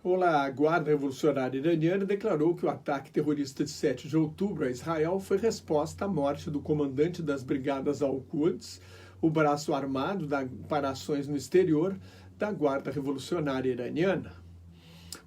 A Guarda Revolucionária Iraniana declarou que o ataque terrorista de 7 de outubro a Israel foi resposta à morte do comandante das Brigadas Al-Quds, o braço armado para ações no exterior da Guarda Revolucionária Iraniana.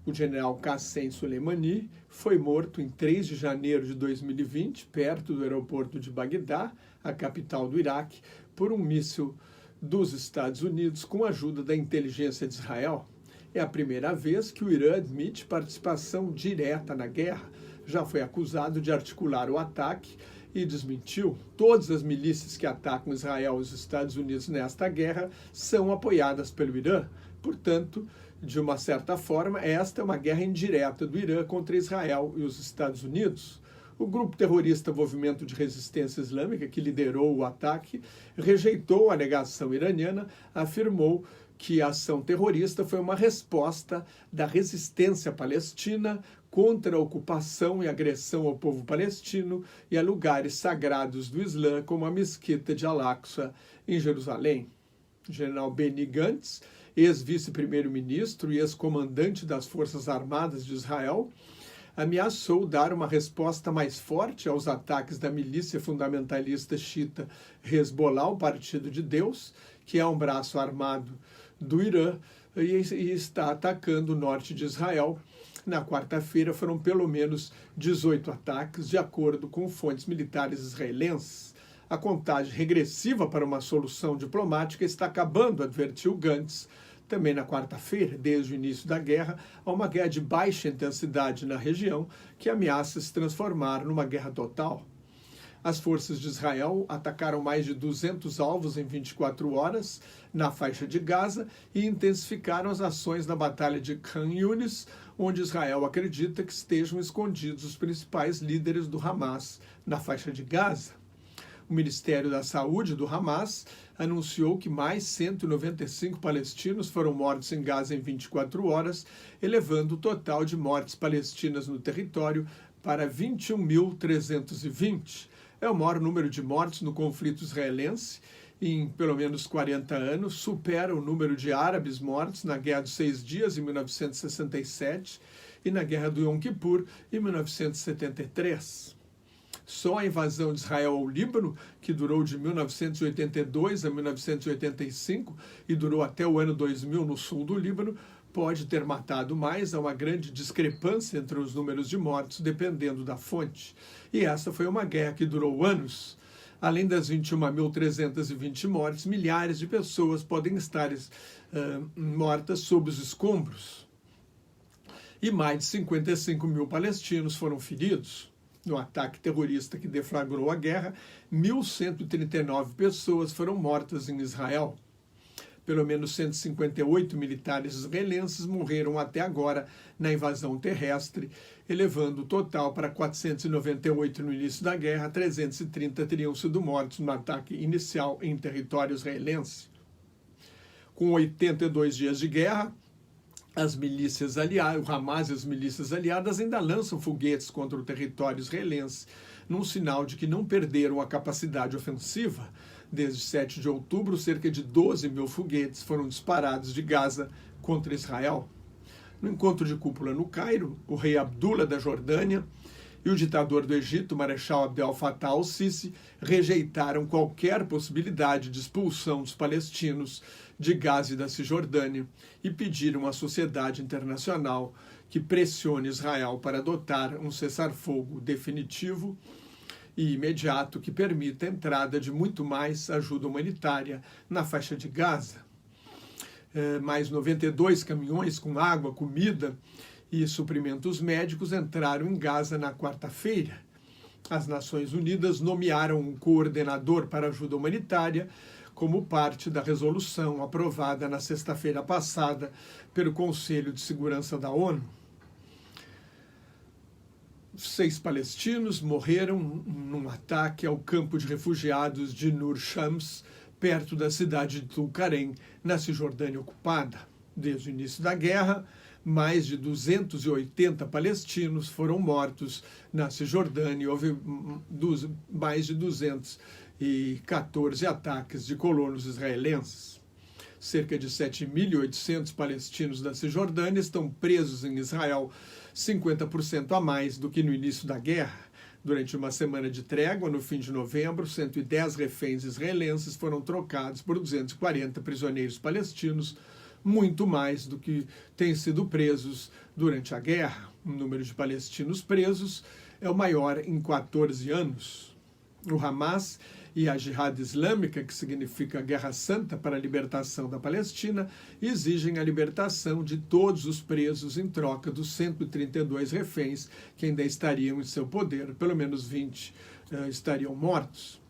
O general Qassem Soleimani foi morto em 3 de janeiro de 2020, perto do aeroporto de Bagdá, a capital do Iraque, por um míssil dos Estados Unidos com a ajuda da inteligência de Israel. É a primeira vez que o Irã admite participação direta na guerra. Já foi acusado de articular o ataque e desmentiu. Todas as milícias que atacam Israel e os Estados Unidos nesta guerra são apoiadas pelo Irã. Portanto, de uma certa forma, esta é uma guerra indireta do Irã contra Israel e os Estados Unidos. O grupo terrorista Movimento de Resistência Islâmica, que liderou o ataque, rejeitou a alegação iraniana, afirmou que a ação terrorista foi uma resposta da resistência palestina contra a ocupação e agressão ao povo palestino e a lugares sagrados do Islã, como a Mesquita de Al-Aqsa, em Jerusalém. O general Benny Gantz, ex-vice-primeiro-ministro e ex-comandante das Forças Armadas de Israel, ameaçou dar uma resposta mais forte aos ataques da milícia fundamentalista xiita Hezbollah, o Partido de Deus, que é um braço armado do Irã e está atacando o norte de Israel. Na quarta-feira foram pelo menos 18 ataques, de acordo com fontes militares israelenses. A contagem regressiva para uma solução diplomática está acabando, advertiu Gantz. Também na quarta-feira, desde o início da guerra, há uma guerra de baixa intensidade na região que ameaça se transformar numa guerra total. As forças de Israel atacaram mais de 200 alvos em 24 horas na faixa de Gaza e intensificaram as ações na Batalha de Khan Yunis, onde Israel acredita que estejam escondidos os principais líderes do Hamas na faixa de Gaza. O Ministério da Saúde do Hamas anunciou que mais 195 palestinos foram mortos em Gaza em 24 horas, elevando o total de mortes palestinas no território para 21.320. É o maior número de mortes no conflito israelense em pelo menos 40 anos, supera o número de árabes mortos na Guerra dos 6 Dias, em 1967, e na Guerra do Yom Kippur, em 1973. Só a invasão de Israel ao Líbano, que durou de 1982 a 1985 e durou até o ano 2000 no sul do Líbano, pode ter matado mais. Há uma grande discrepância entre os números de mortos, dependendo da fonte. E essa foi uma guerra que durou anos. Além das 21.320 mortes, milhares de pessoas podem estar mortas sob os escombros. E mais de 55 mil palestinos foram feridos. No ataque terrorista que deflagrou a guerra, 1.139 pessoas foram mortas em Israel. Pelo menos 158 militares israelenses morreram até agora na invasão terrestre, elevando o total para 498 no início da guerra. 330 teriam sido mortos no ataque inicial em território israelense. Com 82 dias de guerra, as milícias aliadas, o Hamas e as milícias aliadas ainda lançam foguetes contra o território israelense, num sinal de que não perderam a capacidade ofensiva. Desde 7 de outubro, cerca de 12 mil foguetes foram disparados de Gaza contra Israel. No encontro de cúpula no Cairo, o rei Abdullah da Jordânia e o ditador do Egito, Marechal Abdel Fattah al-Sisi, rejeitaram qualquer possibilidade de expulsão dos palestinos de Gaza e da Cisjordânia e pediram à sociedade internacional que pressione Israel para adotar um cessar-fogo definitivo e imediato que permita a entrada de muito mais ajuda humanitária na faixa de Gaza. Mais 92 caminhões com água, comida e suprimentos médicos entraram em Gaza na quarta-feira. As Nações Unidas nomearam um coordenador para ajuda humanitária como parte da resolução aprovada na sexta-feira passada pelo Conselho de Segurança da ONU. 6 palestinos morreram num ataque ao campo de refugiados de Nur Shams, perto da cidade de Tulkarem, na Cisjordânia ocupada. Desde o início da guerra, mais de 280 palestinos foram mortos na Cisjordânia e houve mais de 214 ataques de colonos israelenses. Cerca de 7.800 palestinos da Cisjordânia estão presos em Israel, 50% a mais do que no início da guerra. Durante uma semana de trégua, no fim de novembro, 110 reféns israelenses foram trocados por 240 prisioneiros palestinos, muito mais do que têm sido presos durante a guerra. O número de palestinos presos é o maior em 14 anos. O Hamas e a Jihad Islâmica, que significa Guerra Santa para a Libertação da Palestina, exigem a libertação de todos os presos em troca dos 132 reféns que ainda estariam em seu poder, pelo menos 20 estariam mortos.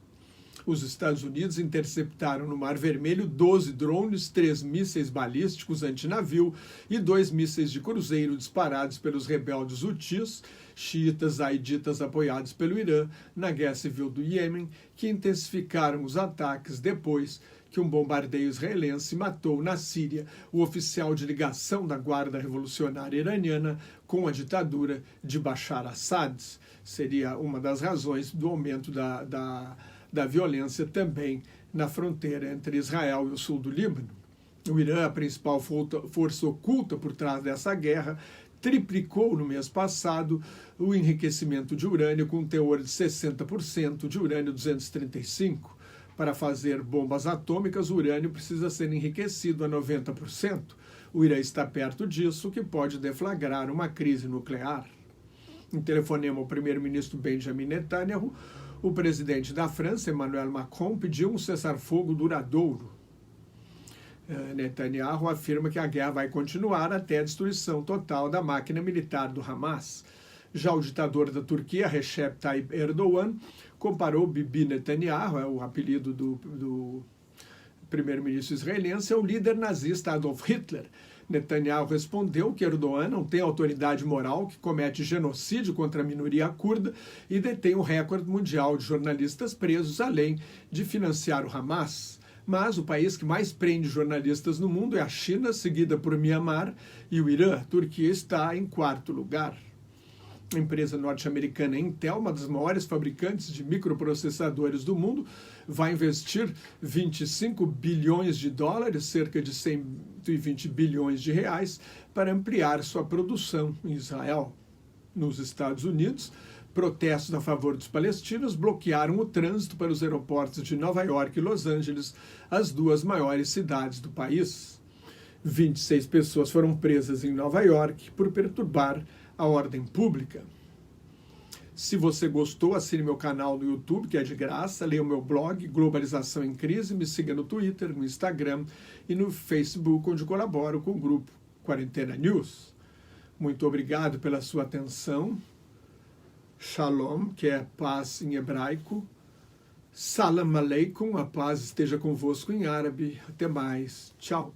Os Estados Unidos interceptaram no Mar Vermelho 12 drones, 3 mísseis balísticos antinavio e 2 mísseis de cruzeiro disparados pelos rebeldes hutis, xiitas zaiditas apoiados pelo Irã, na guerra civil do Iêmen, que intensificaram os ataques depois que um bombardeio israelense matou na Síria o oficial de ligação da Guarda Revolucionária Iraniana com a ditadura de Bashar Assad. Seria uma das razões do aumento da violência também na fronteira entre Israel e o sul do Líbano. O Irã, a principal força oculta por trás dessa guerra, triplicou no mês passado o enriquecimento de urânio com um teor de 60% de urânio 235. Para fazer bombas atômicas, o urânio precisa ser enriquecido a 90%. O Irã está perto disso, o que pode deflagrar uma crise nuclear. Em telefonema ao primeiro-ministro Benjamin Netanyahu, o presidente da França, Emmanuel Macron, pediu um cessar-fogo duradouro. Netanyahu afirma que a guerra vai continuar até a destruição total da máquina militar do Hamas. Já o ditador da Turquia, Recep Tayyip Erdogan, comparou Bibi Netanyahu, é o apelido do primeiro-ministro israelense, ao líder nazista Adolf Hitler. Netanyahu respondeu que Erdogan não tem autoridade moral, que comete genocídio contra a minoria curda e detém o recorde mundial de jornalistas presos, além de financiar o Hamas. Mas o país que mais prende jornalistas no mundo é a China, seguida por Myanmar e o Irã. A Turquia está em quarto lugar. A empresa norte-americana Intel, uma das maiores fabricantes de microprocessadores do mundo, vai investir 25 bilhões de dólares, cerca de 120 bilhões de reais, para ampliar sua produção em Israel. Nos Estados Unidos, protestos a favor dos palestinos bloquearam o trânsito para os aeroportos de Nova York e Los Angeles, as duas maiores cidades do país. 26 pessoas foram presas em Nova York por perturbar a ordem pública. Se você gostou, assine meu canal no YouTube, que é de graça, leia o meu blog, Globalização em Crise, me siga no Twitter, no Instagram e no Facebook, onde colaboro com o grupo Quarentena News. Muito obrigado pela sua atenção. Shalom, que é paz em hebraico. Salam aleikum, a paz esteja convosco em árabe. Até mais. Tchau.